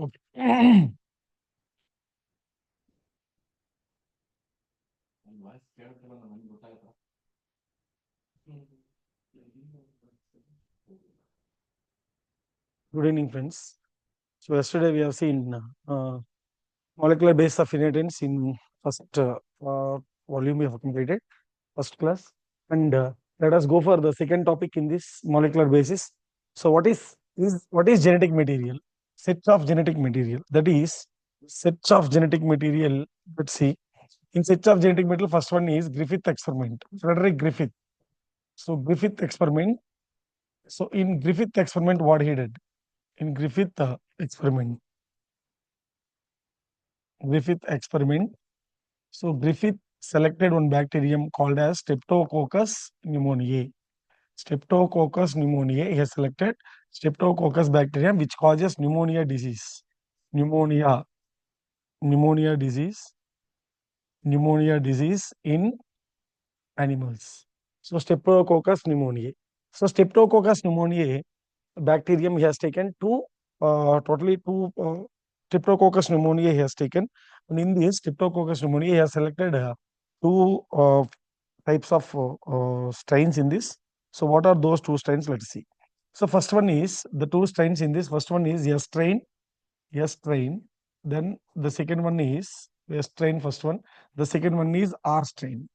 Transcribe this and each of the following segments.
Okay. Good evening, friends. So yesterday we have seen molecular base of inheritance in first volume we have completed, first class, and let us go for the second topic in this molecular basis. So what is genetic material? Sets of genetic material. That is sets of genetic material. Let's see. In sets of genetic material, first one is Griffith experiment. Frederick Griffith. So Griffith experiment. So in Griffith experiment, what he did? In Griffith experiment. So Griffith selected one bacterium called as Streptococcus pneumoniae. Streptococcus pneumoniae. He has selected Streptococcus bacterium which causes pneumonia disease. Pneumonia, pneumonia disease, pneumonia disease in animals. So Streptococcus pneumoniae. So Streptococcus pneumoniae bacterium he has taken totally two Streptococcus pneumoniae he has taken, and in this Streptococcus pneumoniae he has selected two types of strains in this. So what are those two strains? Let's see. So first one is the two strains in this. First one is S strain. Then the second one is S strain. First one. The second one is R strain.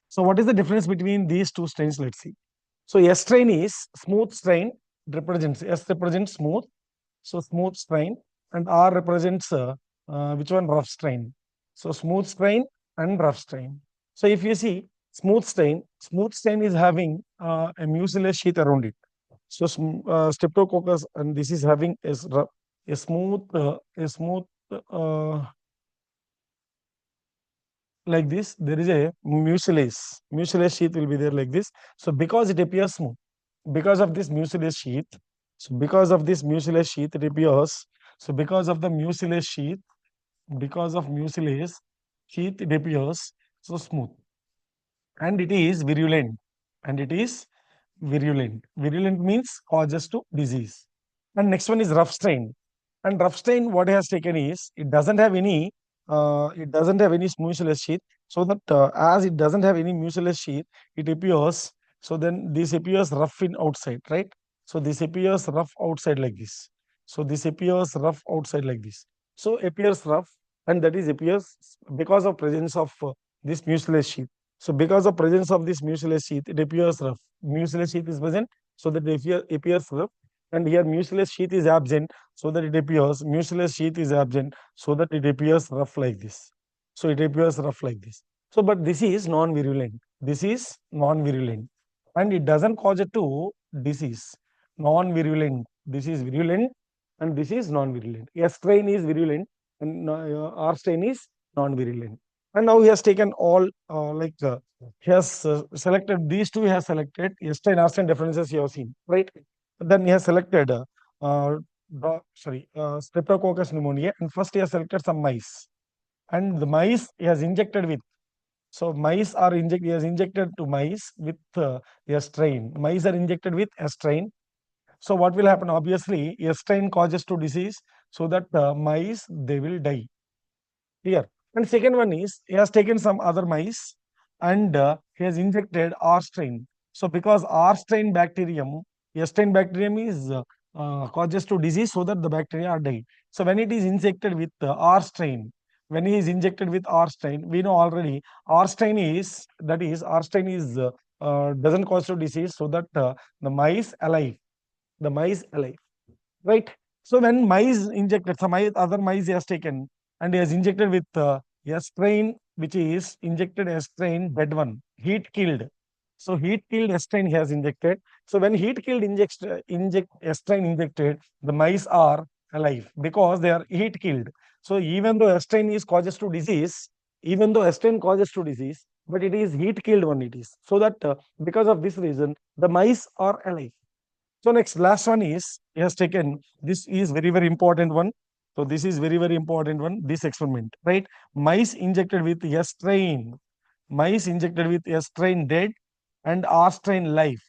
So what is the difference between these two strains? Let's see. So S strain is smooth strain, represents S represents smooth, so smooth strain, and R represents which one? Rough strain. So smooth strain and rough strain. So if you see smooth strain is having a mucilage sheath around it. So Streptococcus, and this is having a smooth uh, like this. There is a mucilage sheath will be there like this. So because it appears smooth, because of this mucilage sheath, so because of this mucilage sheath it appears, so because of the mucilage sheath, because of mucilage sheath it appears so smooth, and it is virulent, and it is virulent means causes to disease. And next one is rough strain. And rough strain, what it has taken is it doesn't have any mucilage sheath. So that as it doesn't have any mucilage sheath, it appears. So then this appears rough in outside, right? So this appears rough outside like this. So this appears rough outside like this. So appears rough, and that is appears because of presence of this mucilage sheath. So because of presence of this mucilage sheath, it appears rough. Mucilage sheath is present, so that it appears rough. And here mucilage sheath is absent, so that it appears mucilage sheath is absent, so that it appears rough like this. So it appears rough like this. So but this is non-virulent. This is non-virulent, and it doesn't cause it to disease. Non-virulent. This is virulent, and this is non-virulent. S strain is virulent, and R strain is non-virulent. And now he has taken all he has selected these two. He has selected S strain, R strain differences you have seen, right? Then he has selected Streptococcus pneumoniae, and first he has selected some mice, and the mice he has injected with. So mice are injected. He has injected to mice with a strain. Mice are injected with a strain. So what will happen? Obviously, a strain causes to disease, so that mice they will die here. And second one is he has taken some other mice, and he has injected R strain. So because R strain bacterium, S strain bacterium is causes to disease, so that the bacteria are died. So when it is injected with R strain, when he is injected with R strain, we know already R strain is doesn't cause to disease, so that the mice alive, the mice alive, right? So when mice injected, some other mice he has taken, and he has injected with a strain which is injected a strain dead one, heat killed. So heat killed a strain he has injected. So when heat killed inject a strain injected, the mice are alive because they are heat killed. So even though a strain is causes to disease, even though a strain causes to disease, but it is heat killed one it is. So that because of this reason, the mice are alive. So next, last one is he has taken. This is very important one. So this is very important one. This experiment, right? Mice injected with a strain. Mice injected with a strain dead, and R strain live.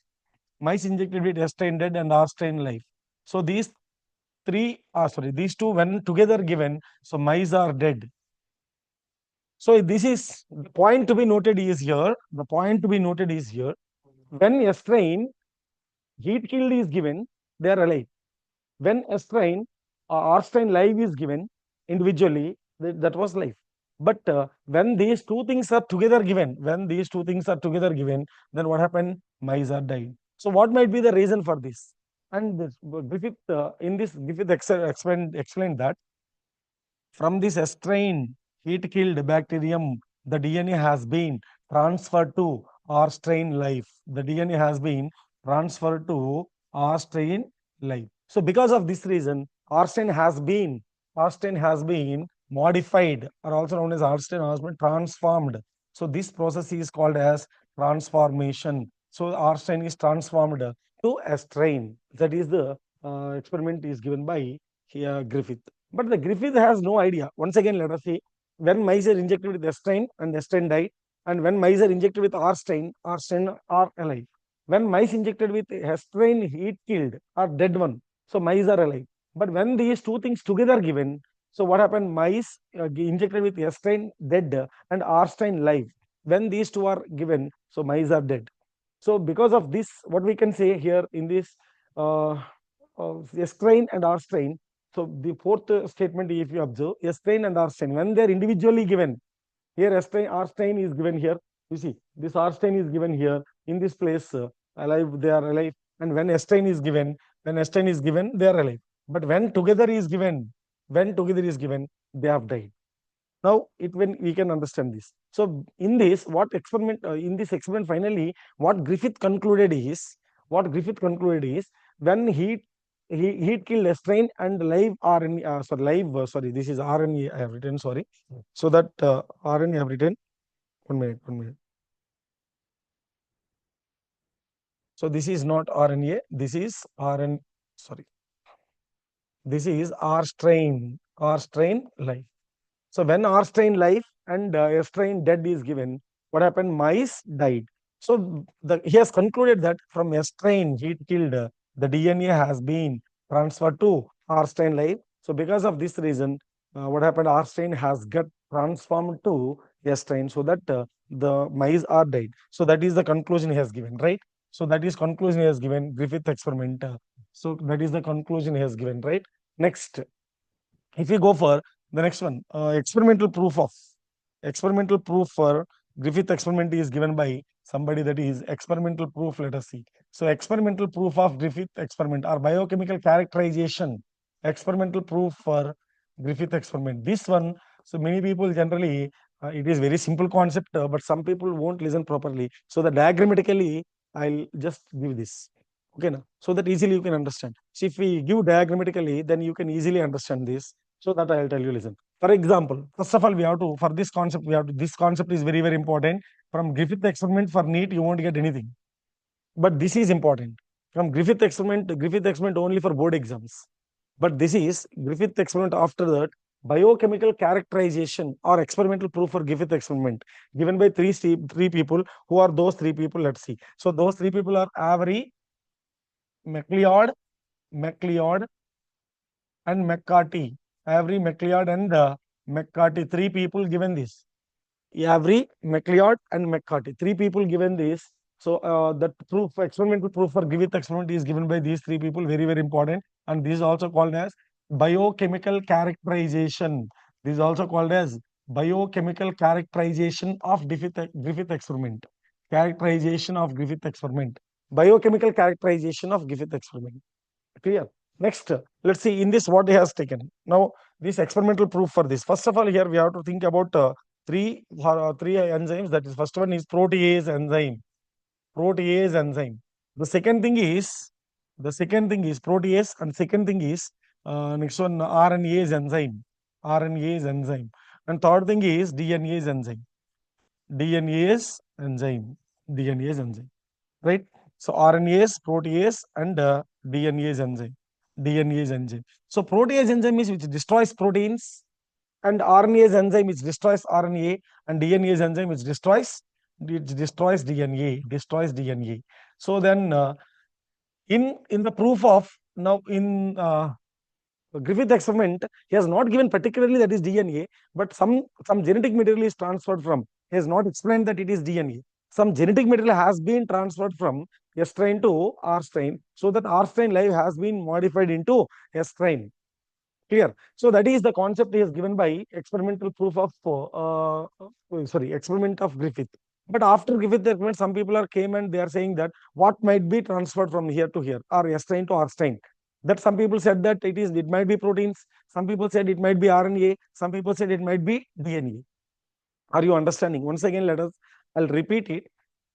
mice injected with S strain dead and R strain live. So these two when together given, so mice are dead. So this is the point to be noted is here. The point to be noted is here. When a strain heat killed is given, they are alive. When a strain or strain live is given individually, that was life. But when these two things are together given, then what happened? Mice are died. So what might be the reason for this? And this, Griffith in this Griffith explained that from this strain heat-killed bacterium, the DNA has been transferred to R strain life. The DNA has been transferred to R strain life. So because of this reason, R strain has been modified, or also known as R strain has been transformed. So this process is called as transformation. So R strain is transformed to a strain. That is the experiment is given by here Griffith. But the Griffith has no idea. Once again, let us see. When mice are injected with Estrain and Estrain died, and when mice are injected with R strain are alive. When mice injected with Estrain heat killed are dead one, so mice are alive. But when these two things together given, so what happened? Mice injected with Estrain dead and R strain live. When these two are given, so mice are dead. So because of this, what we can say here in this uh, S strain and R strain. So the fourth statement, if you observe, S strain and R strain, when they are individually given, here S strain, R strain is given here. You see, this R strain is given here in this place, alive, they are alive. And when S strain is given, they are alive. But when together is given, they have died. Now it when we can understand this. So in this, in this experiment, finally, what Griffith concluded is when heat killed a strain and live RNA, sorry, this is RNA I have written, sorry. So that RNA I have written, 1 minute, 1 minute. So this is not RNA, this is RN, sorry, this is R strain live. So when R strain life and S strain dead is given, what happened? Mice died. So he has concluded that from S strain heat killed, the DNA has been transferred to R strain life. So because of this reason, what happened? R strain has got transformed to S strain, so that the mice are died. So that is the conclusion he has given, right? So that is conclusion he has given, Griffith experiment. So that is the conclusion he has given, right? Next, if we go for the next one, experimental proof for Griffith experiment is given by somebody, that is experimental proof. Let us see. So experimental proof of Griffith experiment or biochemical characterization. Experimental proof for Griffith experiment. This one, so many people generally, it is very simple concept, but some people won't listen properly. So the diagrammatically, I'll just give this. Okay, now, so that easily you can understand. So if we give diagrammatically, then you can easily understand this. So that I'll tell you, listen. For example, first of all, we have to, for this concept, this concept is very, very important. From Griffith experiment for NEET, you won't get anything. But this is important. From Griffith experiment only for board exams. But this is Griffith experiment after that, biochemical characterization or experimental proof for Griffith experiment given by three people. Who are those three people? Let's see. So those three people are Avery, MacLeod, and McCarthy. Avery, MacLeod, and McCarthy. Three people given this. Avery, MacLeod, and McCarthy. Three people given this. So that proof, experimental proof for Griffith experiment is given by these three people. Very, very important. And this is also called as biochemical characterization. This is also called as biochemical characterization of Griffith experiment. Characterization of Griffith experiment. Biochemical characterization of Griffith experiment. Clear? Next, let's see in this what he has taken. Now, this experimental proof for this. First of all, here we have to think about three enzymes. That is, first one is protease enzyme. Protease enzyme. The second thing is protease, and second thing is next one RNase enzyme. RNase enzyme. And third thing is DNase enzyme. DNase enzyme. DNase enzyme. Right? So RNase, protease, and DNase enzyme. DNase enzyme. So protease enzyme is which destroys proteins, and RNase enzyme which destroys RNA, and DNase enzyme which destroys DNA. Destroys DNA. So then In the proof of now in Griffith experiment, he has not given particularly that is DNA, but some genetic material is transferred from. He has not explained that it is DNA. Some genetic material has been transferred from S strain to R strain, so that R strain live has been modified into S strain. Clear. So that is the concept he has given by experimental proof of experiment of Griffith. But after Griffith experiment, some people are came and they are saying that what might be transferred from here to here, or S strain to R strain. That some people said that it might be proteins. Some people said it might be RNA. Some people said it might be DNA. Are you understanding? Once again, I'll repeat it.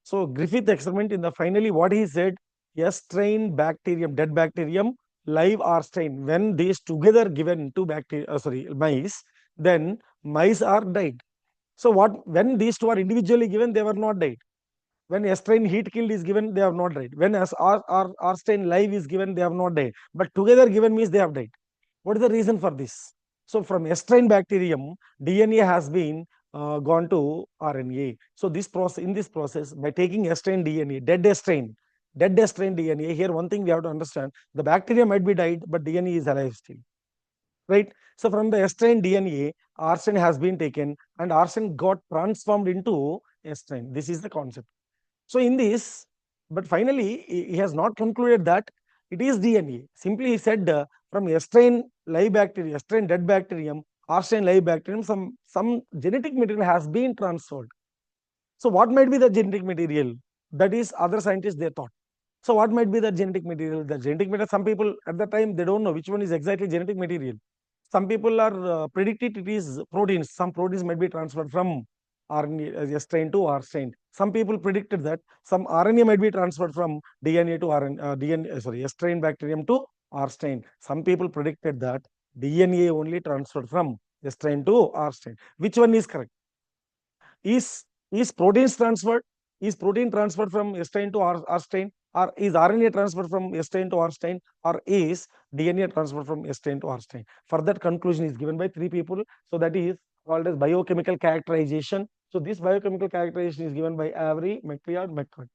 So Griffith experiment in the finally what he said, S strain bacterium, dead bacterium, live R strain. When these together given to mice, then mice are died. So what when these two are individually given, they were not died. When S strain heat killed is given, they have not died. When R strain live is given, they have not died. But together given means they have died. What is the reason for this? So from S strain bacterium, DNA has been gone to RNA. So this process, in this process, by taking S strain DNA, dead S strain DNA, here one thing we have to understand: the bacteria might be died, but DNA is alive still, right? So from the S strain DNA, R strain has been taken, and R strain got transformed into S strain. This is the concept. So in this, but finally, he has not concluded that it is DNA. Simply he said from S strain live bacterium, S strain dead bacterium, R strain live bacterium, some genetic material has been transferred. So what might be the genetic material? That is other scientists they thought. So what might be the genetic material? The genetic material, some people at the time they don't know which one is exactly genetic material. Some people are predicted it is proteins. Some proteins might be transferred from RNA S strain to R strain. Some people predicted that some RNA might be transferred from DNA to RNA, S strain bacterium to R strain. Some people predicted that DNA only transferred from S strain to R strain. Which one is correct? Is proteins transferred? Is protein transferred from S strain to R strain? Or is RNA transferred from S strain to R strain? Or is DNA transferred from S strain to R strain? For that conclusion is given by three people. So that is called as biochemical characterization. So this biochemical characterization is given by Avery, McLeod, McCord.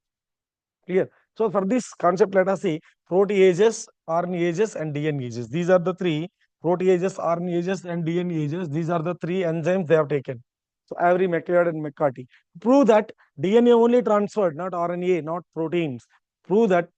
Clear. So for this concept, let us see proteases, RNases, and DNases. These are the three proteases, RNases, and DNases. These are the three enzymes they have taken. So Avery, McLeod, and McCarthy prove that DNA only transferred, not RNA, not proteins. Prove that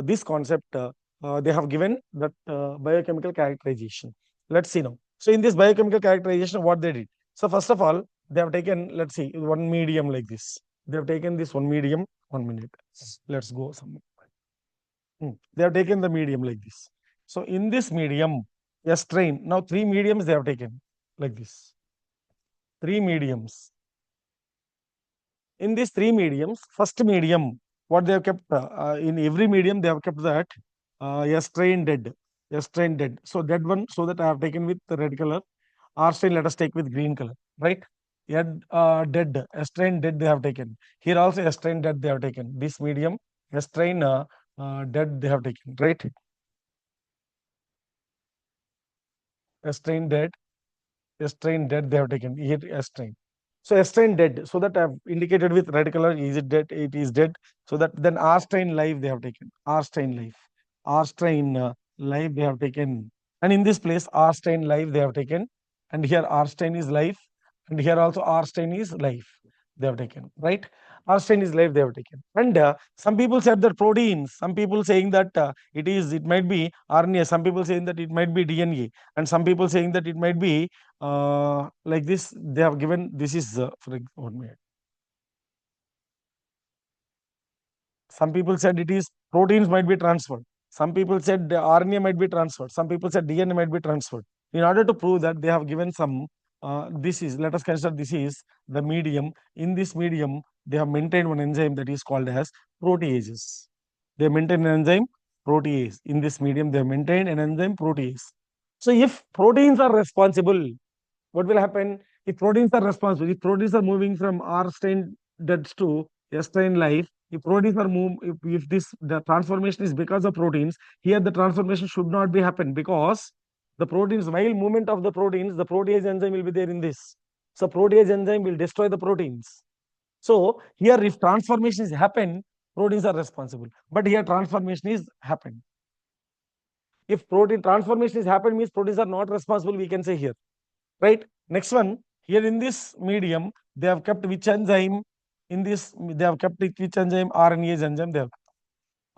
this concept they have given that biochemical characterization. Let's see now. So in this biochemical characterization, what they did. So first of all, they have taken, let's see, one medium like this. They have taken this one medium. 1 minute. Let's go somewhere. They have taken the medium like this. So in this medium, a strain. Now three mediums they have taken like this. Three mediums. In these three mediums, first medium, what they have kept in every medium, they have kept that a strain dead. A strain dead. So that one, so that I have taken with the red color. R strain, let us take with green color, right? Yet dead, a strain dead they have taken. Here also a strain dead they have taken. This medium, a strain dead they have taken, right? A strain dead, a strain dead they have taken. Here a strain. So a strain dead. So that I have indicated with red color. Is it dead? It is dead. So that then R strain live they have taken. R strain live. R strain live they have taken. And in this place, R strain live they have taken. And here R strain is live. And here also R strain is live. They have taken, right? R strain is live they have taken. And some people said that proteins. Some people saying that it might be RNA. Some people saying that it might be DNA. And some people saying that it might be like this. They have given this is for 1 minute. Some people said it is proteins might be transferred. Some people said the RNA might be transferred. Some people said DNA might be transferred. In order to prove that, they have given some. This is, let us consider this is the medium. In this medium, they have maintained one enzyme that is called as proteases. They maintain an enzyme protease. In this medium, they have maintained an enzyme protease. So if proteins are responsible, what will happen? If proteins are responsible, if proteins are moving from R strain deads to S strain life, if proteins are move, if this the transformation is because of proteins, here the transformation should not be happen because the proteins, while movement of the proteins, the protease enzyme will be there in this. So protease enzyme will destroy the proteins. So here, if transformation is happen, Proteins are responsible. But here transformation is happened. If protein transformation is happened means proteins are not responsible, we can say here. Right? Next one, here in this medium, they have kept which enzyme? In this, they have kept which enzyme? RNase enzyme. They have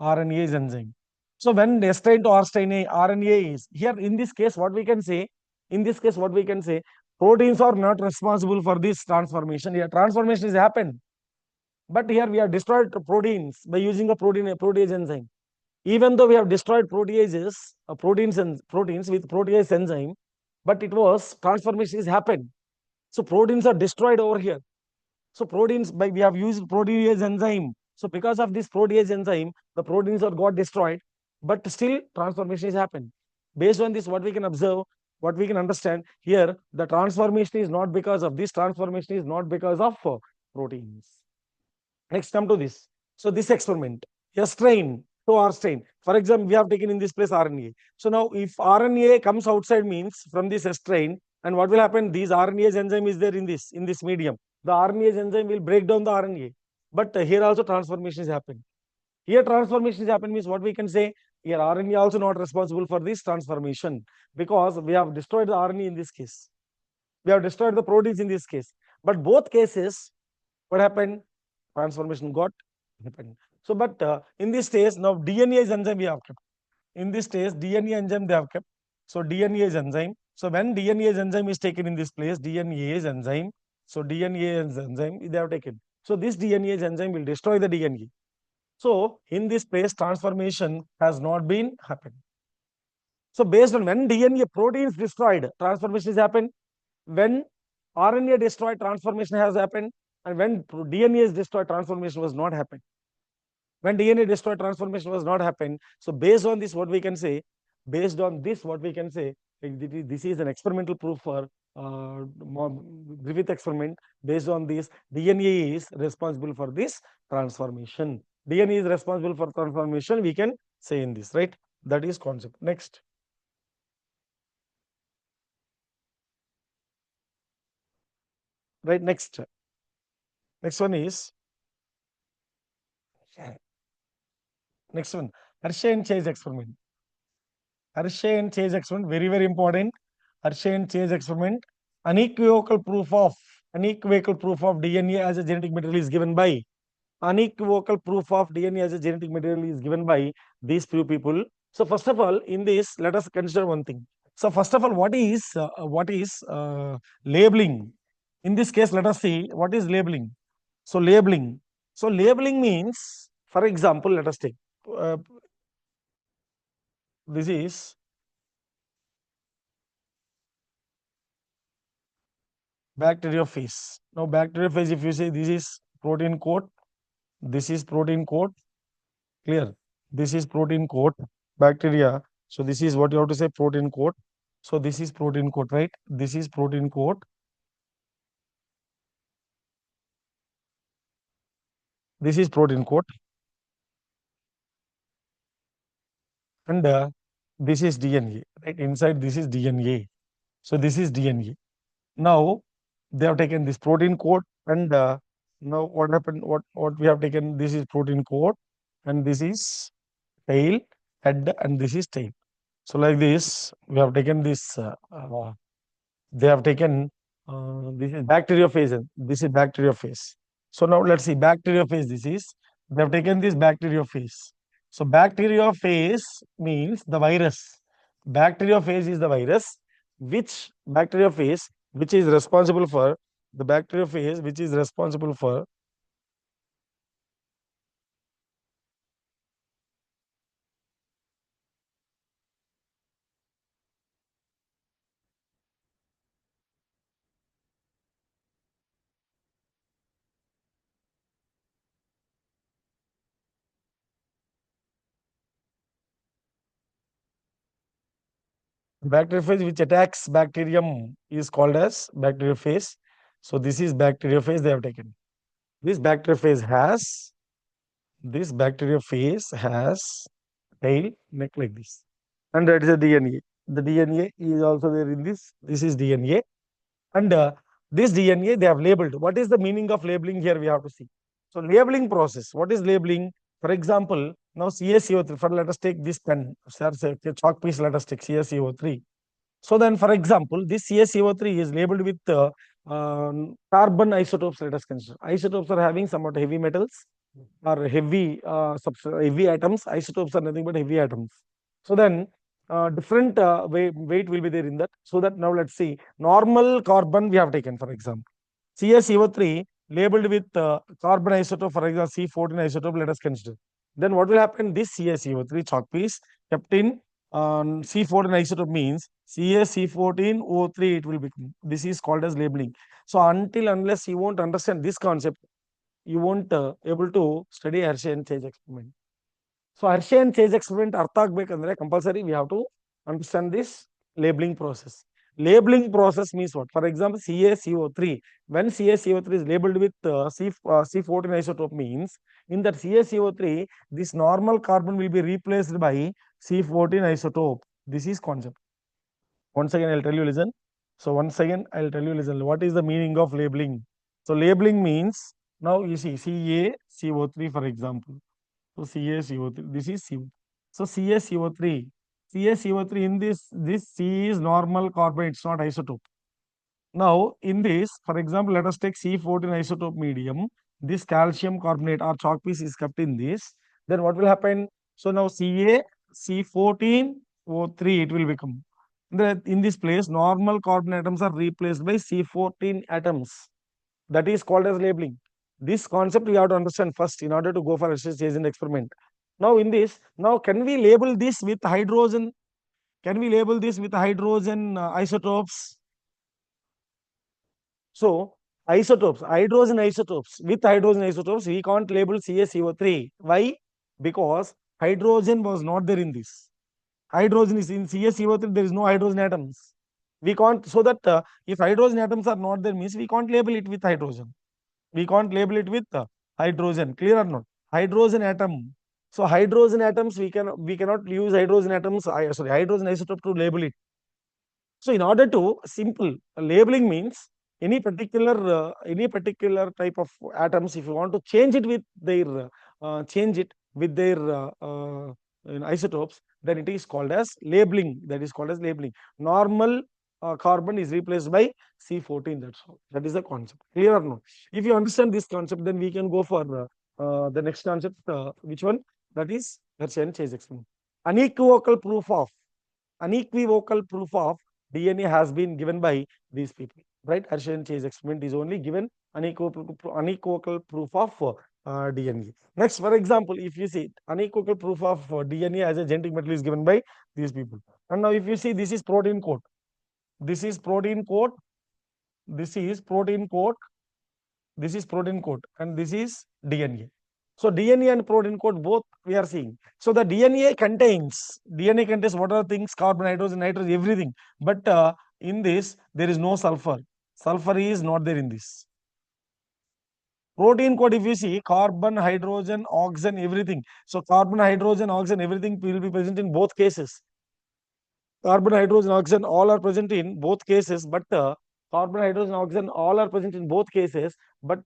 RNase enzyme. So when estrine to RNA is here in this case, what we can say? In this case, what we can say? Proteins are not responsible for this transformation. Here, transformation has happened, but here we have destroyed proteins by using a protease enzyme. Even though we have destroyed proteases, proteins and proteins with protease enzyme, but it was transformation has happened. So proteins are destroyed over here. So proteins, by we have used protease enzyme. So because of this protease enzyme, the proteins are got destroyed, but still transformation is happened. Based on this, what we can observe, what we can understand here, the transformation is not because of this. Transformation is not because of proteins. Next, come to this. So this experiment, a strain to R strain. For example, we have taken in this place RNA. So now, if RNA comes outside means from this strain, and what will happen? These RNase enzyme is there in this medium. The RNase enzyme will break down the RNA. But here also transformation is happening. Here transformation is happening means what we can say? Here RNA also not responsible for this transformation because we have destroyed the RNA in this case. We have destroyed the proteins in this case. But both cases, what happened? Transformation got happened. So, but in this stage, now DNA is enzyme we have kept. In this stage, DNA enzyme they have kept. So, DNA is enzyme. So, when DNA is enzyme is taken in this place, DNA is enzyme. So, DNA is enzyme they have taken. So, this DNA is enzyme will destroy the DNA. So, in this place, transformation has not been happened. So, based on when DNA proteins destroyed, transformation has happened. When RNA destroyed, transformation has happened. And when DNA is destroyed, transformation was not happened. When DNA destroyed, transformation was not happened. So based on this, what we can say, based on this, what we can say, this is an experimental proof for Griffith experiment. Based on this, DNA is responsible for this transformation. DNA is responsible for transformation. We can say in this, right? That is concept. Next. Right, next. Next one is next one, Hershey and Chase experiment. Hershey and Chase experiment, very, very important. Hershey and Chase experiment, unequivocal proof of DNA as a genetic material is given by unequivocal proof of DNA as a genetic material is given by these few people. So first of all, in this, let us consider one thing. So first of all, what is labeling? In this case, let us see what is labeling. So labeling. So labeling means, for example, let us take this is bacteriophage. Now bacteriophage, if you say this is protein coat, this is protein coat, clear? This is protein coat, bacteria. So this is what you have to say, protein coat. So this is protein coat, right? This is protein coat. This is protein coat. And this is DNA, right? Inside this is DNA. So this is DNA. Now they have taken this protein coat and now what happened? What we have taken? This is protein coat and this is tail, head, and this is tail. So like this, we have taken this. They have taken this is bacteriophage. And this is bacteriophage. So now let's see bacteriophage. This is they have taken this bacteriophage. So bacteriophage means the virus. Bacteriophage is the virus. Which bacteriophage which is responsible for the bacteriophage which is responsible for bacteriophage which attacks bacterium is called as bacteriophage. So this is bacteriophage they have taken. This bacteriophage has tail, neck like this, and that is the DNA. The DNA is also there in this. This is DNA, and this DNA they have labeled. What is the meaning of labeling here? We have to see. So labeling process. What is labeling? For example, now CaCO3, for let us take this pen, sir, say, chalk piece, let us take CaCO3. So then, for example, this CaCO3 is labeled with carbon isotopes, let us consider. Isotopes are having somewhat heavy metals or heavy, heavy atoms. Isotopes are nothing but heavy atoms. So then, different weight will be there in that. So that now let's see, normal carbon we have taken, for example. CaCO3 labeled with carbon isotope, for example, C14 isotope, let us consider. Then what will happen? This CaCO3 chalk piece kept in C14 isotope means CaC14O3 it will become. This is called as labeling. So until unless you won't understand this concept, you won't able to study Hershey and Chase experiment. So Hershey and Chase experiment ಅರ್ಥ ಆಗ್ಬೇಕಂದ್ರೆ compulsory we have to understand this labeling process. Labeling process means what? For example, CaCO3. When CaCO3 is labeled with C14 isotope means in that CaCO3, this normal carbon will be replaced by C14 isotope. This is concept. Once again, I'll tell you, listen. So once again, I'll tell you, listen. What is the meaning of labeling? So labeling means, now you see CaCO3, for example. So CaCO3, this is CO. So CaCO3, CaCO3 in this C is normal carbon, it's not isotope. Now, in this, for example, let us take C14 isotope medium. This calcium carbonate or chalk piece is kept in this. Then what will happen? So now C14O3 it will become. In this place, normal carbon atoms are replaced by C14 atoms. That is called as labeling. This concept we have to understand first in order to go for association experiment. Now in this, now can we label this with hydrogen? Can we label this with hydrogen isotopes? So hydrogen isotopes, with hydrogen isotopes, we can't label CaCO3. Why? Because hydrogen was not there in this. Hydrogen is in CaCO3, there is no hydrogen atoms. We can't, so that if hydrogen atoms are not there means we can't label it with hydrogen. We can't label it with hydrogen. Clear or not? Hydrogen atom. So hydrogen atoms, we cannot use hydrogen atoms, sorry, hydrogen isotope to label it. So in order to simple labeling means any particular type of atoms, if you want to change it with their isotopes, then it is called as labeling. That is called as labeling. Normal carbon is replaced by C14. That's all. That is the concept. Clear or no? If you understand this concept, then we can go for the next concept. Which one? That is Hershey Chase experiment. Unequivocal proof of DNA has been given by these people, right? Hershey and Chase experiment is only given unequivocal proof of DNA. Next, for example, if you see unequivocal proof of DNA as a genetic material is given by these people. And now if you see, this is protein code. This is protein code. This is protein code. This is protein code. And this is DNA. So DNA and protein code both we are seeing. So the DNA contains what are things? Carbon, hydrogen, nitrogen, everything. But in this there is no sulfur. Sulfur is not there in this. Protein code, if you see, carbon, hydrogen, oxygen, everything. So carbon, hydrogen, oxygen, everything will be present in both cases. Carbon, hydrogen, oxygen all are present in both cases, but carbon, hydrogen, oxygen all are present in both cases, but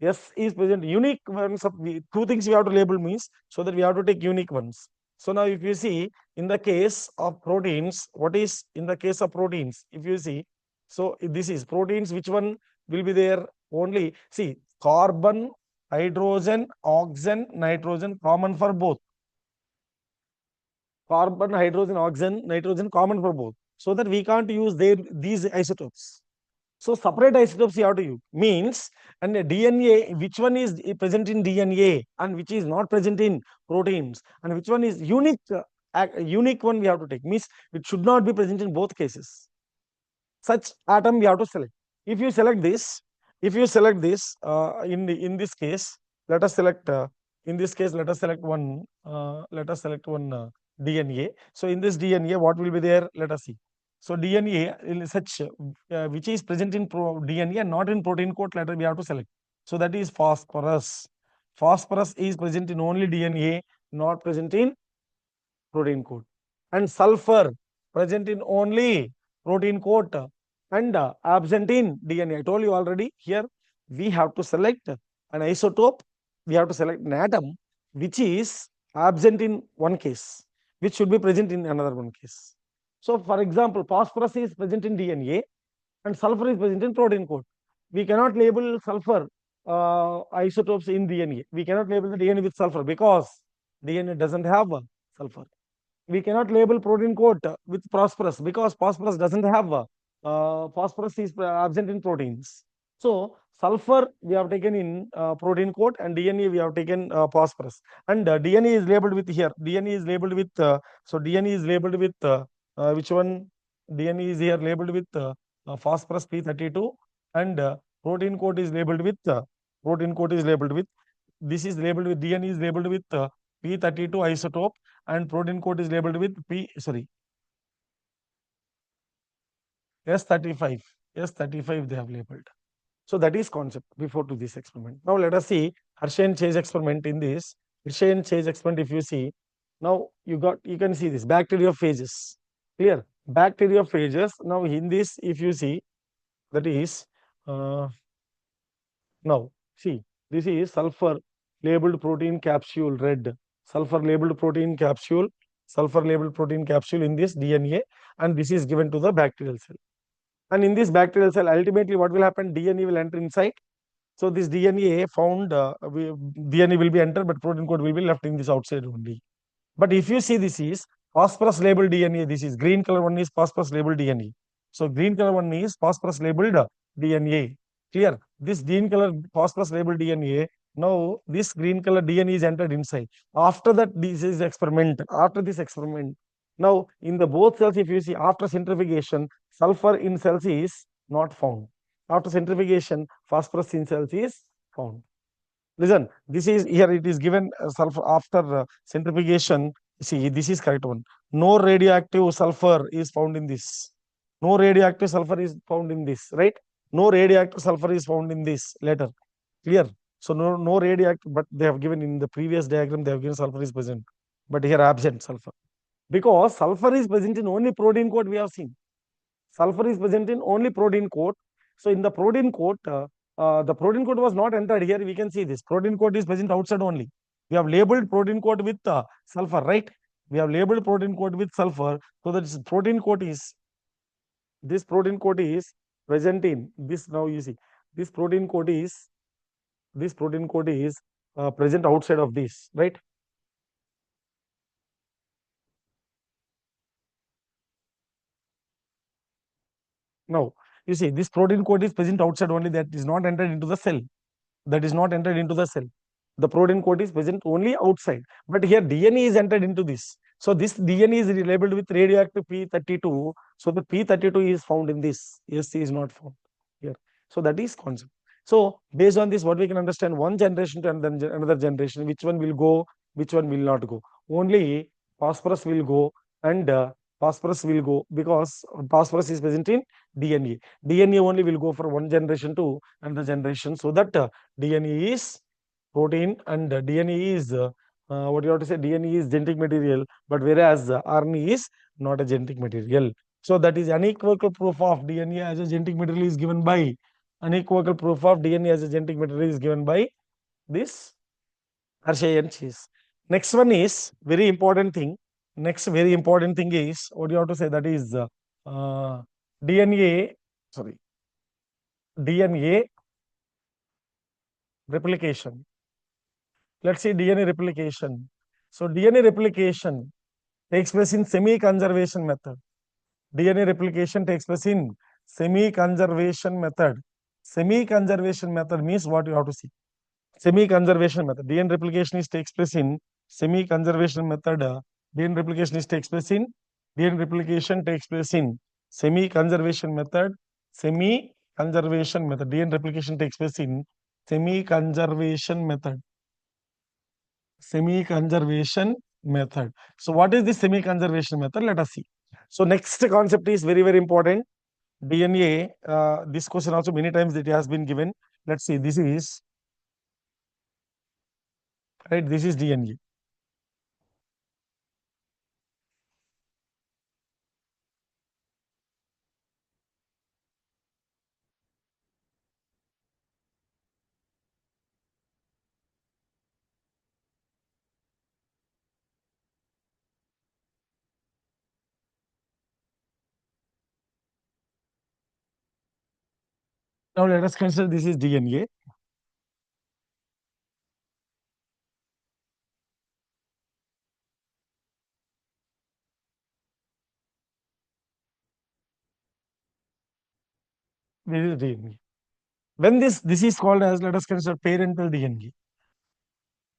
S is present. Unique ones of two things we have to label means, so that we have to take unique ones. So now if you see in the case of proteins, what is in the case of proteins? If you see, so this is proteins, which one will be there? Only see carbon, hydrogen, oxygen, nitrogen common for both. Carbon, hydrogen, oxygen, nitrogen common for both. So that we can't use these isotopes. So separate isotopes you have to use. Means, and DNA, which one is present in DNA and which is not present in proteins, and which one is unique one we have to take. Means it should not be present in both cases. Such atom we have to select. If you select this, in this case, let us select in this case, let us select one DNA. So in this DNA, what will be there? Let us see. So DNA in such which is present in DNA and not in protein code letter we have to select. So that is phosphorus. Phosphorus is present in only DNA, not present in protein code. And sulfur present in only protein code and absent in DNA. I told you already, here we have to select an isotope, we have to select an atom, which is absent in one case, which should be present in another one case. So, for example, phosphorus is present in DNA and sulfur is present in protein code. We cannot label sulfur isotopes in DNA. We cannot label the DNA with sulfur because DNA doesn't have sulfur. We cannot label protein coat with phosphorus because phosphorus doesn't have phosphorus is absent in proteins. So sulfur we have taken in protein coat and DNA we have taken phosphorus, and DNA is labeled with here. DNA is labeled with so DNA is labeled with which one? DNA is here labeled with phosphorus P32, and protein coat is labeled with protein coat is labeled with this is labeled with DNA is labeled with P32 isotope, and protein code is labeled with S35. S35 they have labeled. So that is concept before to this experiment. Now let us see Hershey and Chase experiment in this. Hershey and Chase experiment, if you see, now you can see this bacteriophages. Clear? Bacteriophages. Now in this, if you see, that is uh, now see, this is sulfur labeled protein capsule red. Sulfur labeled protein capsule, sulfur labeled protein capsule in this DNA, and this is given to the bacterial cell. And in this bacterial cell, ultimately what will happen? DNA will enter inside. So this DNA found, DNA will be entered, but protein code will be left in this outside only. But if you see, this is phosphorus labeled DNA. This is green color one is phosphorus labeled DNA. So green color one is phosphorus labeled DNA. Clear? This green color phosphorus labeled DNA. Now this green color DNA is entered inside. After that, this is experiment. After this experiment, now in the both cells, if you see after centrifugation, sulfur in cells is not found. After centrifugation, phosphorus in cells is found. Listen, this is here it is given sulfur after centrifugation. See, this is correct one. No radioactive sulfur is found in this. No radioactive sulfur is found in this, right? No radioactive sulfur is found in this later. Clear? So no radioactive, but they have given in the previous diagram, they have given sulfur is present, but here absent sulfur. Because sulfur is present in only protein code we have seen. Sulfur is present in only protein coat. So in the protein coat, the protein coat was not entered here. We can see this protein coat is present outside only. We have labeled protein coat with sulfur, right? We have labeled protein coat with sulfur. So that protein coat is this protein coat is present in this. Now you see this protein coat is present outside of this, right? Now you see this protein coat is present outside only, that is not entered into the cell. That is not entered into the cell. The protein coat is present only outside. But here DNA is entered into this. So this DNA is labeled with radioactive P32. So the P32 is found in this. SC is not found here. So that is concept. So based on this, what we can understand, one generation to another generation, which one will go, which one will not go. Only phosphorus will go, and phosphorus will go because phosphorus is present in DNA. DNA only will go for one generation to another generation, so that DNA is protein and DNA is what you have to say, DNA is genetic material, but whereas RNA is not a genetic material. So that is unequivocal proof of DNA as a genetic material is given by unequivocal proof of DNA as a genetic material is given by this Hershey and Chase. Next one is very important thing. Next very important thing is what you have to say, that is DNA. Sorry, DNA replication. Let's see DNA replication. So DNA replication takes place in semi-conservation method. DNA replication takes place in semi-conservation method. Semi-conservation method means what you have to see. Semi-conservation method. DNA replication is takes place in semi-conservation method. DNA replication is takes place in DNA replication takes place in semi-conservation method. Semi-conservation method. DNA replication takes place in semi-conservation method. Semi-conservation method. So what is the semi-conservation method? Let us see. So next concept is very, very important. DNA. This question also many times it has been given. Let's see. This is right. This is DNA. Now let us consider this is DNA. This is DNA. When this is called as, let us consider parental DNA.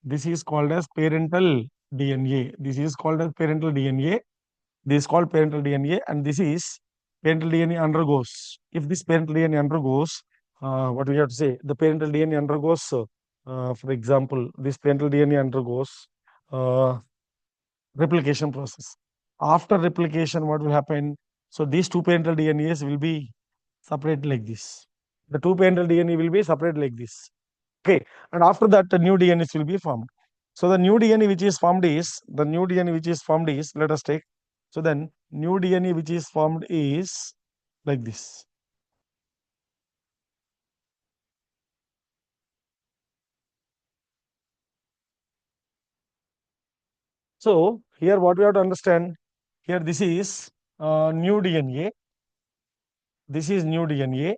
This is called as parental DNA. This is called as parental DNA. This is called parental DNA, and this is parental DNA undergoes. If this parental DNA undergoes, what we have to say, the parental DNA undergoes, for example, this parental DNA undergoes uh, replication process. After replication, what will happen? So these two parental DNAs will be separated like this. The two parental DNA will be separated like this. Okay, and after that, the new DNAs will be formed. So the new DNA which is formed is let us take. So then new DNA which is formed is like this. So here what we have to understand, here this is new DNA. This is new DNA.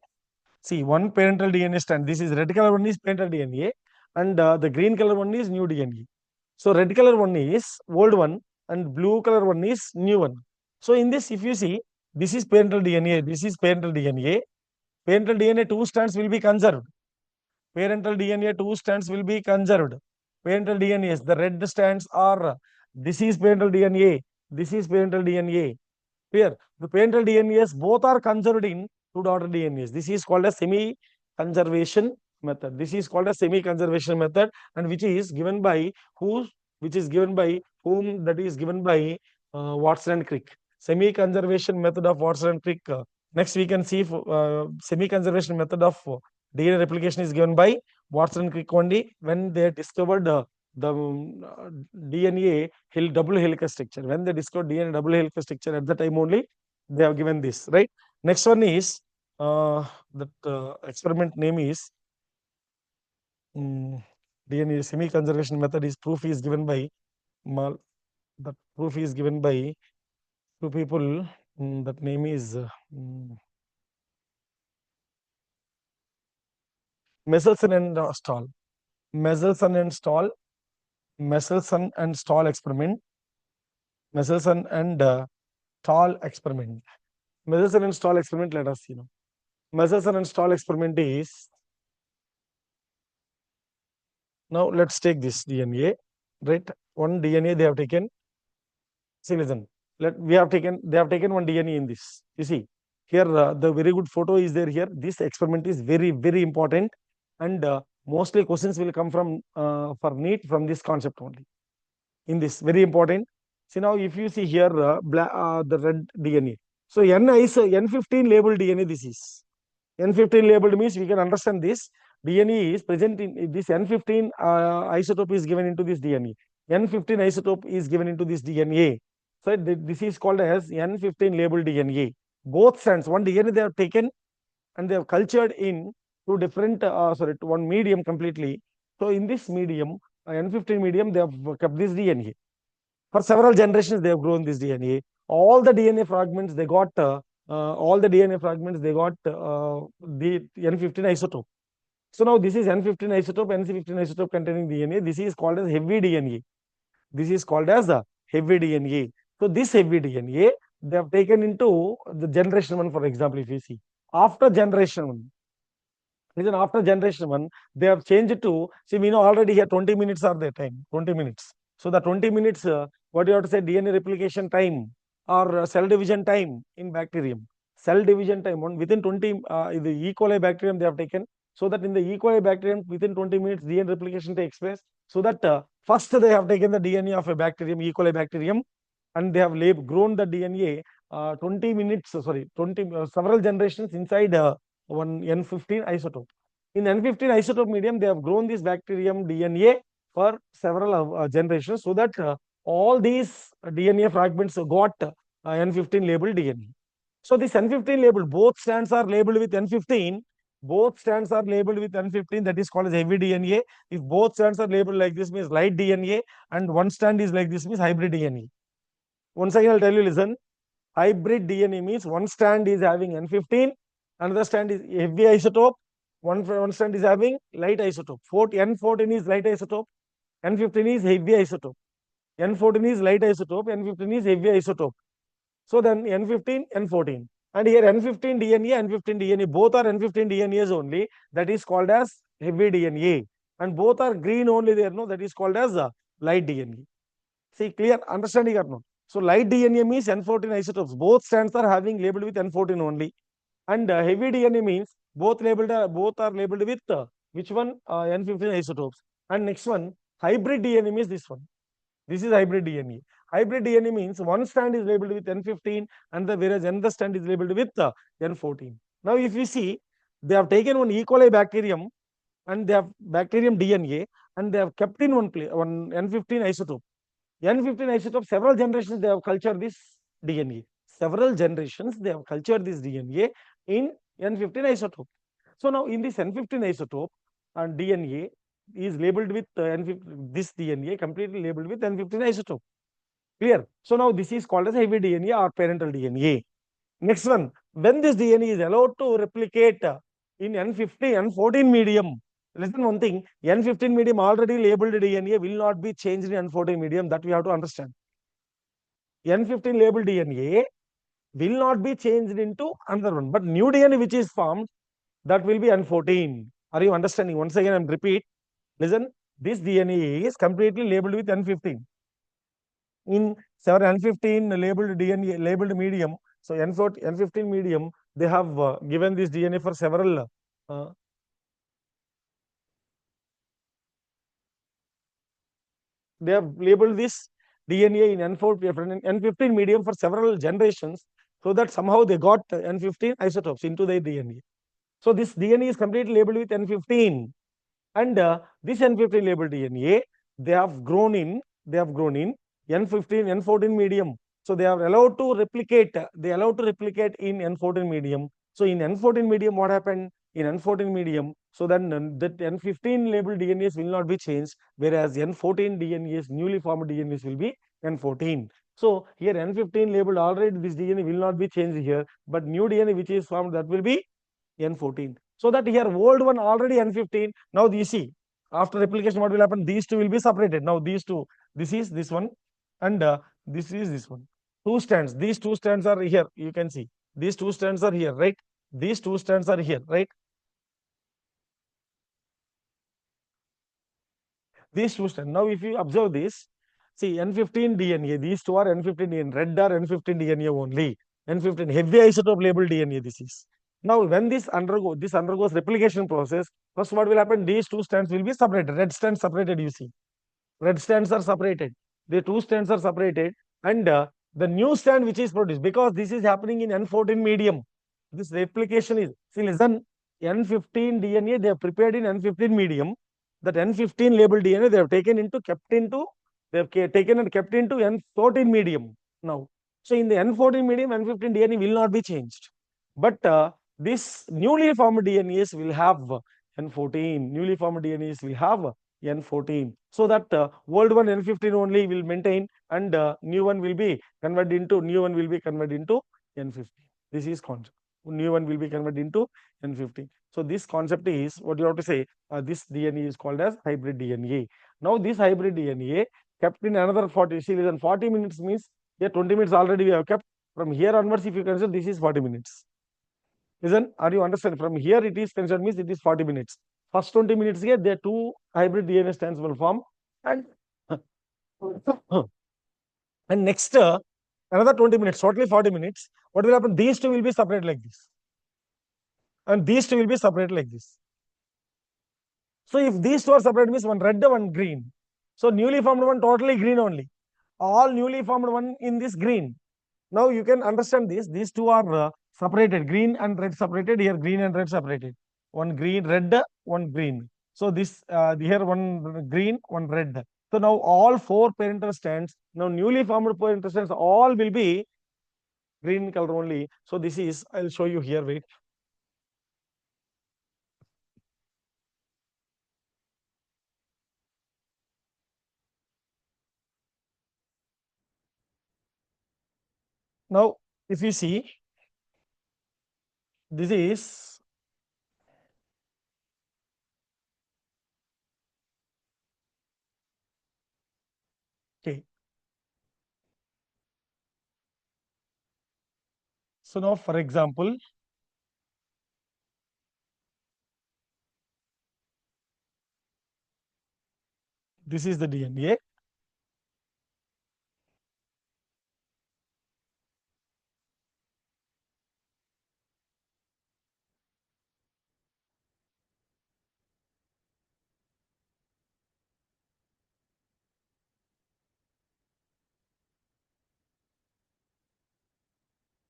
See, one parental DNA strand. This is red color one is parental DNA, and the green color one is new DNA. So red color one is old one, and blue color one is new one. So in this, if you see, this is parental DNA. This is parental DNA. Parental DNA two strands will be conserved. Parental DNA two strands will be conserved. Parental DNAs, the red strands are, this is parental DNA. This is parental DNA. Here, the parental DNAs both are conserved in two daughter DNAs. This is called a semi-conservation method. This is called a semi-conservation method, and which is given by who? Which is given by whom? That is given by Watson and Crick. Semi-conservation method of Watson and Crick. Next, we can see semi-conservation method of DNA replication is given by Watson and Crick only when they discovered the DNA double helical structure. When they discovered DNA double helical structure, at the time only they have given this, right? Next one is that experiment name is DNA semi-conservation method is proof is given by Mal. The proof is given by two people. That name is Messelson and Stahl. Messelson and Stahl. Messelson and Stahl experiment. Messelson and Stahl experiment. Messelson and Stahl experiment. Let us see now. Messelson and Stahl experiment is, now let's take this DNA, right? One DNA they have taken. See, listen. They have taken one DNA in this. You see, here the very good photo is there here. This experiment is very, very important, and mostly questions will come from for NEET from this concept only. In this, very important. See now, if you see here, the red DNA. So N is N15 labeled DNA. This is N15 labeled means we can understand this. DNA is present in this N15 isotope is given into this DNA. N15 isotope is given into this DNA. So this is called as N15 labeled DNA. Both strands, one DNA they have taken and they have cultured in two different, to one medium completely. So in this medium, N15 medium, they have kept this DNA. For several generations, they have grown this DNA. All the DNA fragments they got, the N15 isotope. So now this is N15 isotope, NC15 isotope containing DNA. This is called as heavy DNA. This is called as the heavy DNA. So this heavy DNA, they have taken into the generation one, for example, if you see. After generation one, even after generation one, they have changed it to, see, we know already here 20 minutes are their time, 20 minutes. So the 20 minutes, what you have to say, DNA replication time or cell division time in bacterium. Cell division time, within 20, the E. coli bacterium they have taken, so that in the E. coli bacterium, within 20 minutes, DNA replication takes place. So that first they have taken the DNA of a bacterium, E. coli bacterium, and they have grown the DNA 20 minutes, 20, several generations inside one N15 isotope. In N15 isotope medium, they have grown this bacterium DNA for several generations, so that all these DNA fragments got N15 labeled DNA. So this N15 labeled, both strands are labeled with N15. Both strands are labeled with N15. That is called as heavy DNA. If both strands are labeled like this, means light DNA, and one strand is like this, means hybrid DNA. Once again, I'll tell you, listen. Hybrid DNA means one strand is having N15, another strand is heavy isotope, one strand is having light isotope. N14 is light isotope, N15 is heavy isotope. N14 is light isotope, N15 is heavy isotope. So then N15, N14. And here N15 DNA, N15 DNA, both are N15 DNAs only. That is called as heavy DNA. And both are green only there, no? That is called as light DNA. See, clear understanding or not? So light DNA means N14 isotopes. Both strands are having labeled with N14 only. And heavy DNA means both are labeled with which one? N15 isotopes. And next one, hybrid DNA means this one. This is hybrid DNA. Hybrid DNA means one strand is labeled with N15 and whereas another strand is labeled with N14. Now, if you see, they have taken one E. coli bacterium and they have bacterium DNA and they have kept in one N15 isotope. N15 isotope, several generations they have cultured this DNA. Several generations they have cultured this DNA in N15 isotope. So now in this N15 isotope and DNA is labeled with this DNA completely labeled with N15 isotope. Clear? So now this is called as heavy DNA or parental DNA. Next one, when this DNA is allowed to replicate in N15, N14 medium, listen one thing, N15 medium already labeled DNA will not be changed in N14 medium. That we have to understand. N15 labeled DNA will not be changed into another one. But new DNA which is formed, that will be N14. Are you understanding? Once again, I am repeat. Listen, this DNA is completely labeled with N15. In several N15 labeled DNA, labeled medium, so N14, N15 medium, they have given this DNA for several they have labeled this DNA in N15 medium for several generations so that somehow they got N15 isotopes into their DNA. So this DNA is completely labeled with N15 and this N15 labeled DNA, they have grown in N15, N14 medium. So they are allowed to replicate, in N14 medium. So in N14 medium, what happened? In N14 medium, so then that N15 labeled DNAs will not be changed, whereas N14 DNAs, newly formed DNAs will be N14. So here N15 labeled already this DNA will not be changed here, but new DNA which is formed that will be N14. So that here old one already N15. Now you see, after replication, what will happen? These two will be separated. Now these two, this is this one, and this is this one. Two strands. These two strands are here. You can see these two strands are here, right? These two strands are here, right? These two strands. Now, if you observe this, see N15 DNA. These two are N15 DNA. Red are N15 DNA only. N15 heavy isotope labeled DNA. This is. Now, when this undergoes replication process, first what will happen? These two strands will be separated. Red strands separated. You see, red strands are separated. The two strands are separated, and the new strand which is produced because this is happening in N14 medium. This replication is see listen. N15 DNA they have prepared in N15 medium. That N15 labeled DNA they have taken into kept into they have taken and kept into N14 medium now. So in the N14 medium, N15 DNA will not be changed. But this newly formed DNAs will have N14. Newly formed DNAs will have N14. So that old one N15 only will maintain and new one will be converted into N15. This is concept. New one will be converted into N15. So this concept is what you have to say. This DNA is called as hybrid DNA. Now this hybrid DNA kept in another 40. See, listen, 40 minutes means here 20 minutes already we have kept. From here onwards, if you consider this is 40 minutes. Listen, are you understand? From here it is considered means it is 40 minutes. First 20 minutes here, there are two hybrid DNA strands will form. And and next another 20 minutes, totally 40 minutes. What will happen? These two will be separated like this. And these two will be separated like this. So if these two are separated means one red, one green. So newly formed one totally green only. All newly formed one in this green. Now you can understand this. These two are separated, green and red separated. Here green and red separated. One green, red, one green. So this here one green, one red. So now all four parental strands, now newly formed parental strands, all will be green color only. So this is, I'll show you here. Wait. Now, if you see, this is So now, for example, this is the DNA.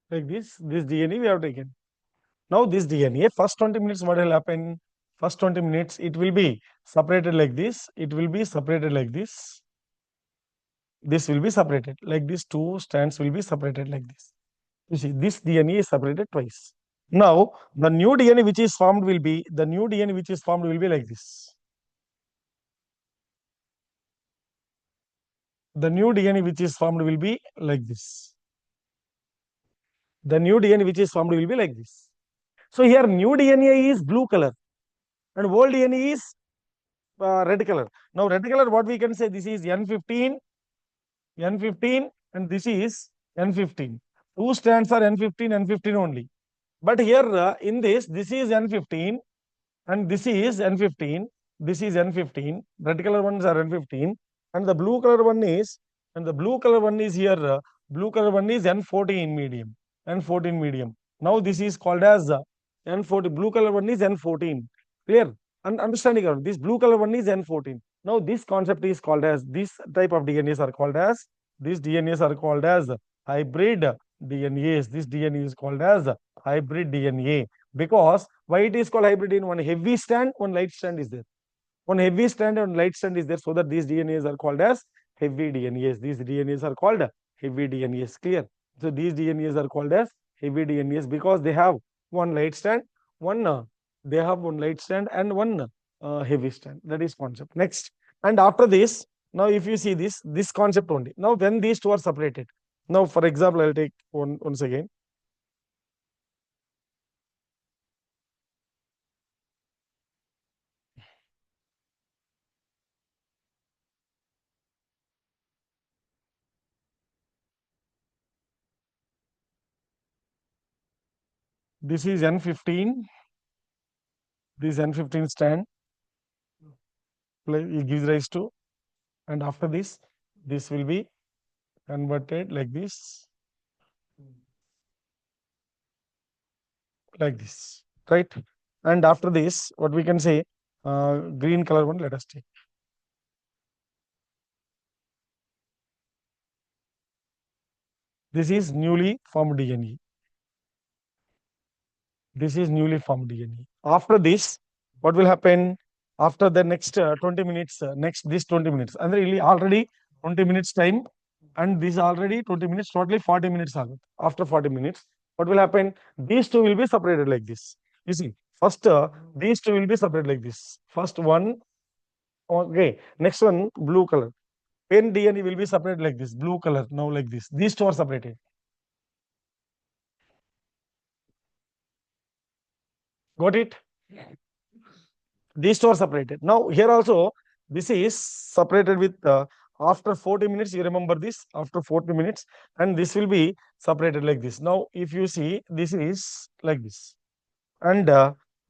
Like this DNA we have taken. Now this DNA, first 20 minutes, what will happen? First 20 minutes, it will be separated like this. It will be separated like this. This will be separated like this. Two strands will be separated like this. You see, this DNA is separated twice. Now, the new DNA which is formed will be, the new DNA which is formed will be like this. The new DNA which is formed will be like this. The new DNA which is formed will be like this. So here new DNA is blue color and old DNA is red color. Now red color, what we can say, this is N15, N15 and this is N15. Two strands are N15, N15 only. But here in this is N15 and this is N15. This is N15. Red color ones are N15 and the blue color one is, and the blue color one is here. Blue color one is N14 medium. N14 medium. Now this is called as N14. Blue color one is N14. Clear? And understanding of this blue color one is N14. Now this concept is called as, this type of DNAs are called as, these DNAs are called as hybrid DNAs. This DNA is called as hybrid DNA because why it is called hybrid DNA? One heavy strand, one light strand is there. One heavy strand and light strand is there, so that these DNAs are called as heavy DNAs. These DNAs are called heavy DNAs. Clear? So these DNAs are called as heavy DNAs because they have one light strand, one they have one light strand and one heavy strand. That is concept. Next, and after this, now if you see this concept only. Now when these two are separated. Now, for example, I'll take once again. This is N15. This N15 strand it gives rise to, and after this will be converted like this, right? And after this, what we can say, green color one, let us take. This is newly formed DNA. This is newly formed DNA. After this, what will happen? After the next 20 minutes, next this 20 minutes, and really already 20 minutes time, and this already 20 minutes, totally 40 minutes. After 40 minutes, what will happen? These two will be separated like this. You see, first these two will be separated like this. First one, okay, next one, blue color. Pen DNA will be separated like this, blue color, now like this. These two are separated. Got it? These two are separated. Now here also, this is separated with after 40 minutes, you remember this, after 40 minutes, and this will be separated like this. Now if you see, this is like this, and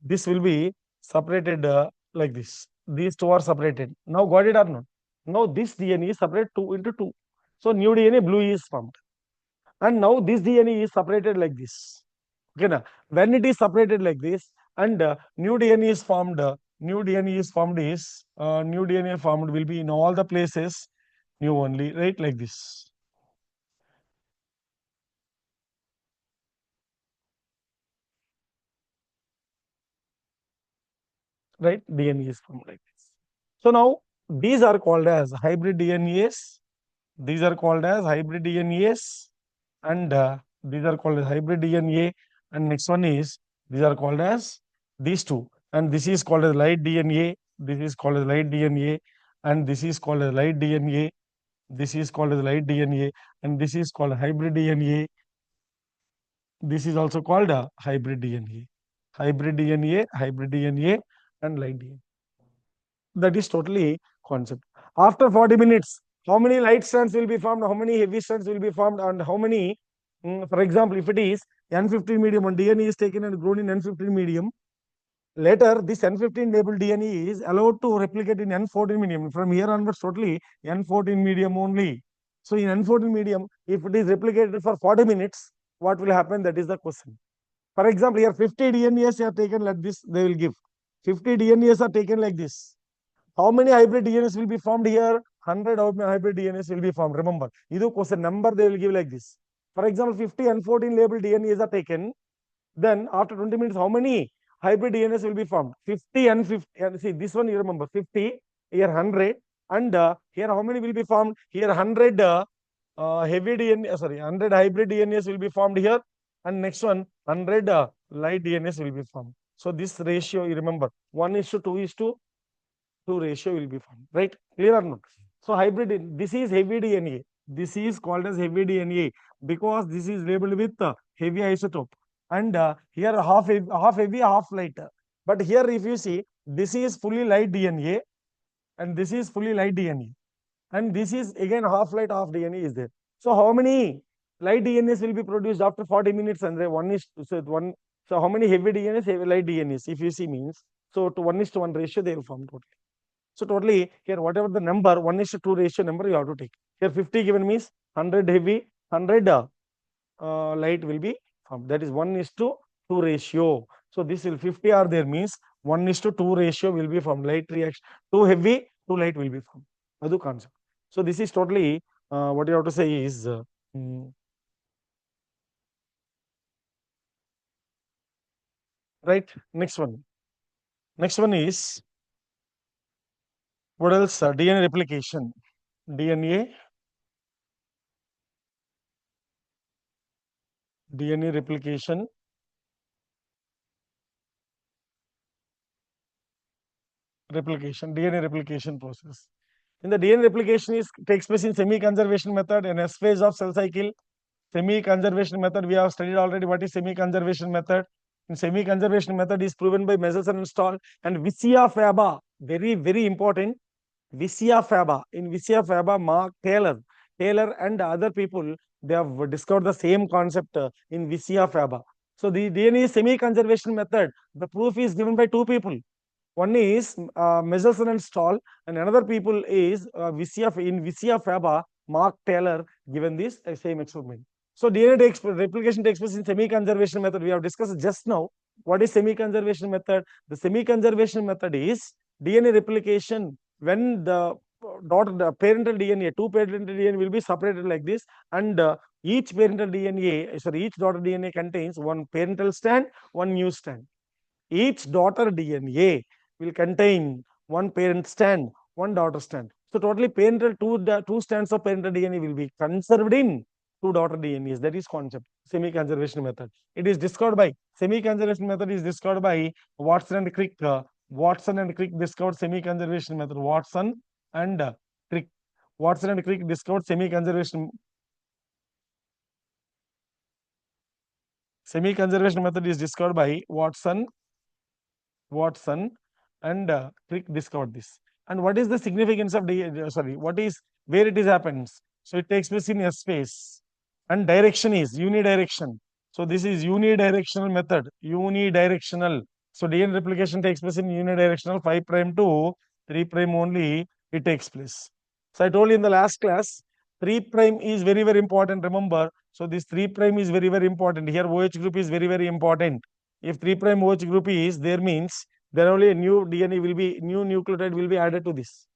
this will be separated like this. These two are separated. Now got it or not? Now this DNA is separated two into two. So new DNA blue is formed. And now this DNA is separated like this. Okay, now when it is separated like this, and new DNA is formed, new DNA is formed is new DNA formed will be in all the places new only, right? Like this. Right? DNA is formed like this. So now these are called as hybrid DNAs. These are called as hybrid DNAs, and these are called as hybrid DNA. And next one is, these are called as these two, and this is called as light DNA. This is called as light DNA, and this is called as light DNA. This is called as light DNA, and this is called hybrid DNA. This is also called a hybrid DNA. Hybrid DNA, hybrid DNA, and light DNA. That is totally concept. After 40 minutes, how many light strands will be formed, how many heavy strands will be formed, and how many For example, if it is N15 medium, one DNA is taken and grown in N15 medium. Later, this N15 labeled DNA is allowed to replicate in N14 medium. From here onwards, totally N14 medium only. So in N14 medium, if it is replicated for 40 minutes, what will happen? That is the question. For example, here 50 DNAs are taken like this, they will give. 50 DNAs are taken like this. How many hybrid DNAs will be formed here? 100 hybrid DNAs will be formed. Remember, this question number they will give like this. For example, 50 and 14 labeled DNAs are taken. Then after 20 minutes, how many hybrid DNAs will be formed? 50 and 50. And see, this one you remember 50, here 100. And here how many will be formed? Here 100 heavy DNA, sorry, 100 hybrid DNAs will be formed here. And next one, 100 light DNAs will be formed. So this ratio, you remember, 1 is to 2 is to 2 ratio will be formed, right? Clear or not? So hybrid, this is heavy DNA. This is called as heavy DNA because this is labeled with heavy isotope. And here half heavy, half light. But here if you see, this is fully light DNA and this is fully light DNA. And this is again half light, half DNA is there. So how many light DNAs will be produced after 40 minutes? And one is so one. So how many heavy DNAs, heavy light DNAs? If you see means, so to 1:1 ratio they will form totally. So totally here, whatever the number, 1:2 ratio number you have to take. Here 50 given means 100 heavy, 100 light will be formed. That is 1:2 ratio. So this will 50 are there means 1:2 ratio will be formed. Light reaction, 2 heavy, 2 light will be formed. Adu concept. So this is totally what you have to say is right. Next one. Next one is what else? DNA replication. DNA DNA replication. DNA replication process. In the DNA replication is takes place in semi-conservation method and S phase of cell cycle. Semi-conservation method we have studied already. What is semi-conservation method? In semi-conservation method is proven by Michelson and Stahl and Vicia Faba. Very, very important. Vicia Faba. In Vicia Faba, Mark Taylor and other people, they have discovered the same concept in Vicia Faba. So the DNA semi-conservation method, the proof is given by two people. One is Michelson and Stahl, and another people is in Vicia Faba, Mark Taylor given this same experiment. So DNA replication takes place in semi-conservation method. We have discussed just now. What is semi-conservation method? The semi-conservation method is DNA replication when the parental DNA, two parental DNA will be separated like this, and each parental DNA, sorry, each daughter DNA contains one parental strand, one new strand. Each daughter DNA will contain one parent strand, one daughter strand. So totally parental two strands of parental DNA will be conserved in two daughter DNAs. That is concept, semi-conservation method. It is discovered by semi-conservation method is discovered by Watson and Crick. Watson and Crick discovered semi-conservation method. Watson and Crick. Watson and Crick discovered semi-conservation method is discovered by Watson and Crick discovered this. And what is the significance of what is where it is happens? So it takes place in S space, and direction is unidirection. So this is unidirectional method. Unidirectional. So DNA replication takes place in unidirectional 5 prime to 3 prime only. It takes place. So I told you in the last class, 3 prime is very, very important. Remember, so this 3 prime is very, very important. Here OH group is very, very important. If 3 prime OH group is there means then only a new DNA will be, new nucleotide will be added to this.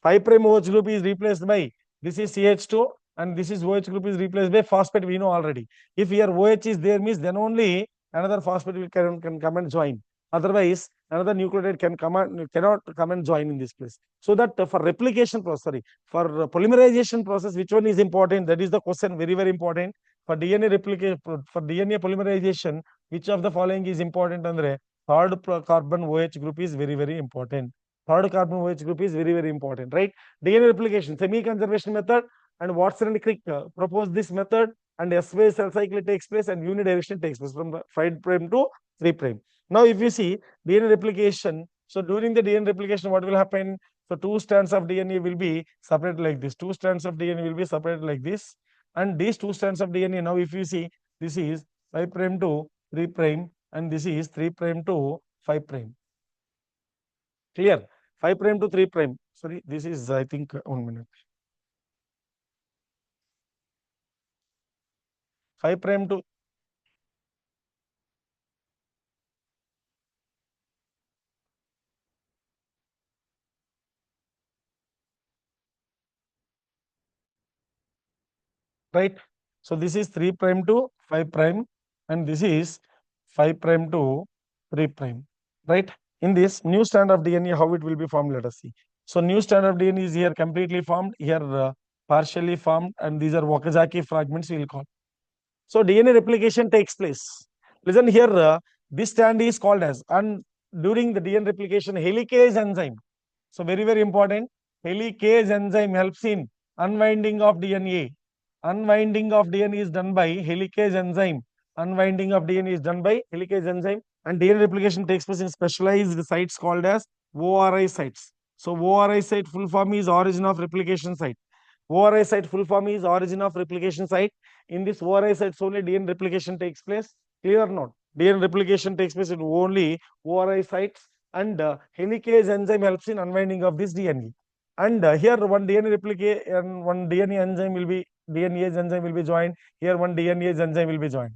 5 prime OH group is replaced by, this is CH2 and this is OH group is replaced by phosphate, we know already. If here OH is there means then only another phosphate will can come and join. Otherwise, another nucleotide cannot come and join in this place. So that for replication process, sorry, for polymerization process, which one is important? That is the question, very, very important. For DNA replication, for DNA polymerization, which of the following is important? Andre, third carbon OH group is very, very important. Third carbon OH group is very, very important, right? DNA replication, semi-conservation method, and Watson and Crick proposed this method, and S-phase cell cycle takes place, and unidirection takes place from the 5 prime to 3 prime. Now, if you see DNA replication, so during the DNA replication, what will happen? So two strands of DNA will be separated like this. Two strands of DNA will be separated like this. And these two strands of DNA, now if you see, this is 5 prime to 3 prime, and this is 3 prime to 5 prime. Clear? 5 prime to 3 prime. Sorry, this is, I think, 1 minute. 5 prime to, right? So this is 3 prime to 5 prime, and this is 5 prime to 3 prime, right? In this new strand of DNA, how it will be formed, let us see. So new strand of DNA is here completely formed, here partially formed, and these are Okazaki fragments we will call. So DNA replication takes place. Listen here, this strand is called as, and during the DNA replication, helicase enzyme. So very, very important. Helicase enzyme helps in unwinding of DNA. Unwinding of DNA is done by helicase enzyme. Unwinding of DNA is done by helicase enzyme, and DNA replication takes place in specialized sites called as ORI sites. So ORI site full form is origin of replication site. ORI site full form is origin of replication site. In this ORI sites only DNA replication takes place. Clear or not? DNA replication takes place in only ORI sites, and helicase enzyme helps in unwinding of this DNA. And here one DNA replicate and one DNA enzyme will be DNase enzyme will be joined. Here one DNase enzyme will be joined.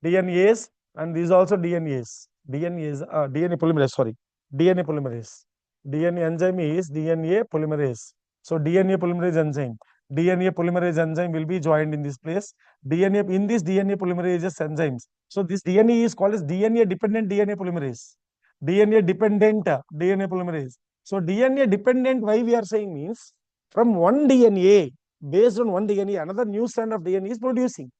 DNase, and this is also DNase. DNA polymerase. Sorry, DNA polymerase. DNA enzyme is DNA polymerase. So DNA polymerase enzyme. DNA polymerase enzyme will be joined in this place. DNA in this DNA polymerase enzymes. So this DNA is called as DNA dependent DNA polymerase. DNA dependent DNA polymerase. So DNA dependent, why we are saying means from one DNA, based on one DNA, another new strand of DNA is producing.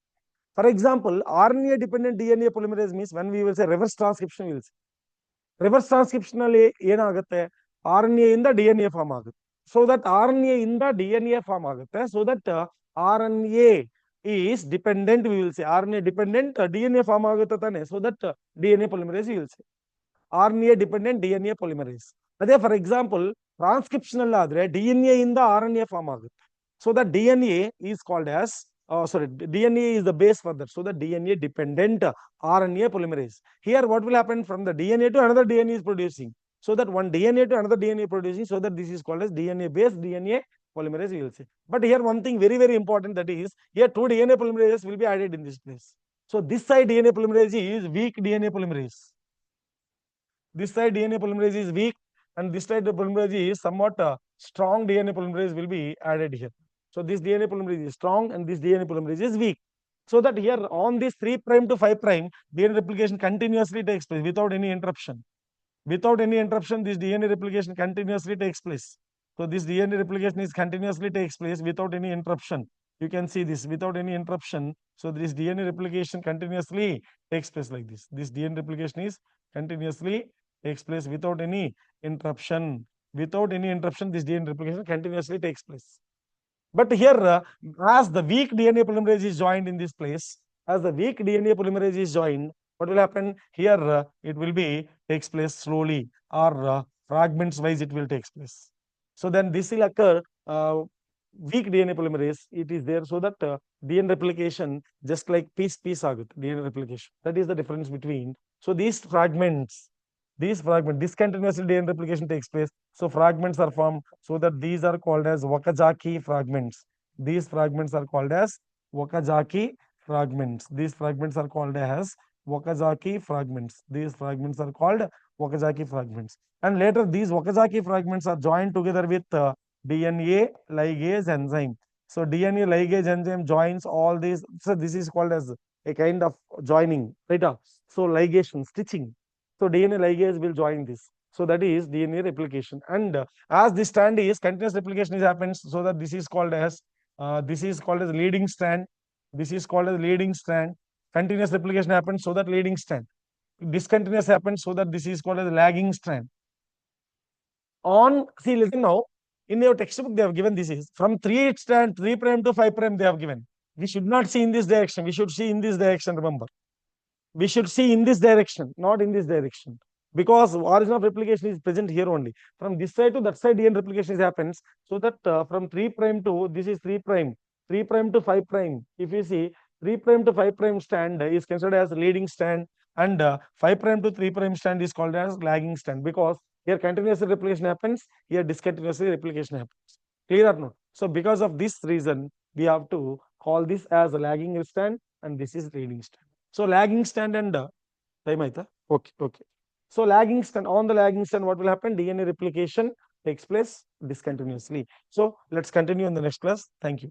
For example, RNA dependent DNA polymerase means when we will say reverse transcription, we will say reverse transcription ಅಲ್ಲಿ ಏನಾಗುತ್ತೆ, RNA ಇಂದ DNA form ಆಗುತ್ತೆ. So that RNA ಇಂದ DNA form ಆಗುತ್ತೆ. So that RNA is dependent, we will say RNA dependent DNA form ಆಗುತ್ತೆ ತಾನೆ. So that DNA polymerase we will say RNA dependent DNA polymerase. ಅದೇ for example ಟ್ರಾನ್ಸ್ಕ್ರಿಪ್ಷನಲ್ ಆದ್ರೆ DNA ಇಂದ RNA form ಆಗುತ್ತೆ. So that DNA is called as sorry, DNA is the base for that. So the DNA dependent RNA polymerase. Here what will happen, from the DNA to another DNA is producing. So that one DNA to another DNA producing. So that this is called as DNA based DNA polymerase, we will say. But here one thing very, very important, that is here two DNA polymerases will be added in this place. So this side DNA polymerase is weak DNA polymerase. This side DNA polymerase is weak, and this side the polymerase is somewhat strong DNA polymerase will be added here. So this DNA polymerase is strong and this DNA polymerase is weak. So that here on this 3 prime to 5 prime, DNA replication continuously takes place without any interruption. Without any interruption, this DNA replication continuously takes place. So this DNA replication is continuously takes place without any interruption. You can see this without any interruption. So this DNA replication continuously takes place like this. This DNA replication is continuously takes place without any interruption. Without any interruption, this DNA replication continuously takes place. But here, as the weak DNA polymerase is joined in this place, as the weak DNA polymerase is joined, what will happen here? It will be takes place slowly, or fragments wise it will takes place. So then this will occur. Weak DNA polymerase, it is there, so that DNA replication just like piece ಆಗುತ್ತೆ DNA replication. That is the difference between. So these fragments, discontinuously DNA replication takes place. So fragments are formed, so that these are called as Okazaki fragments. These fragments are called as Okazaki fragments. These fragments are called as Okazaki fragments. These fragments are called Okazaki fragments. And later these Okazaki fragments are joined together with DNA ligase enzyme. So DNA ligase enzyme joins all these. So this is called as a kind of joining, right? So ligation, stitching. So DNA ligase will join this. So that is DNA replication. And as this strand is continuous replication is happens, so that this is called as leading strand. This is called as leading strand. Continuous replication happens, so that leading strand. Discontinuous happens, so that this is called as lagging strand. On, see, listen now. In your textbook, they have given this is from 3 strand, 3 prime to 5 prime, they have given. We should not see in this direction. We should see in this direction, remember. We should see in this direction, not in this direction. Because origin of replication is present here only. From this side to that side, DNA replication happens. So that from 3 prime to, this is 3 prime. 3 prime to 5 prime. If you see 3 prime to 5 prime stand is considered as leading stand, and 5 prime to 3 prime stand is called as lagging stand, because here continuous replication happens, here discontinuous replication happens. Clear or not? So because of this reason, we have to call this as a lagging stand and this is leading stand. So lagging stand and time aita? Okay. So lagging stand, on the lagging stand, what will happen? DNA replication takes place discontinuously. So let's continue in the next class. Thank you.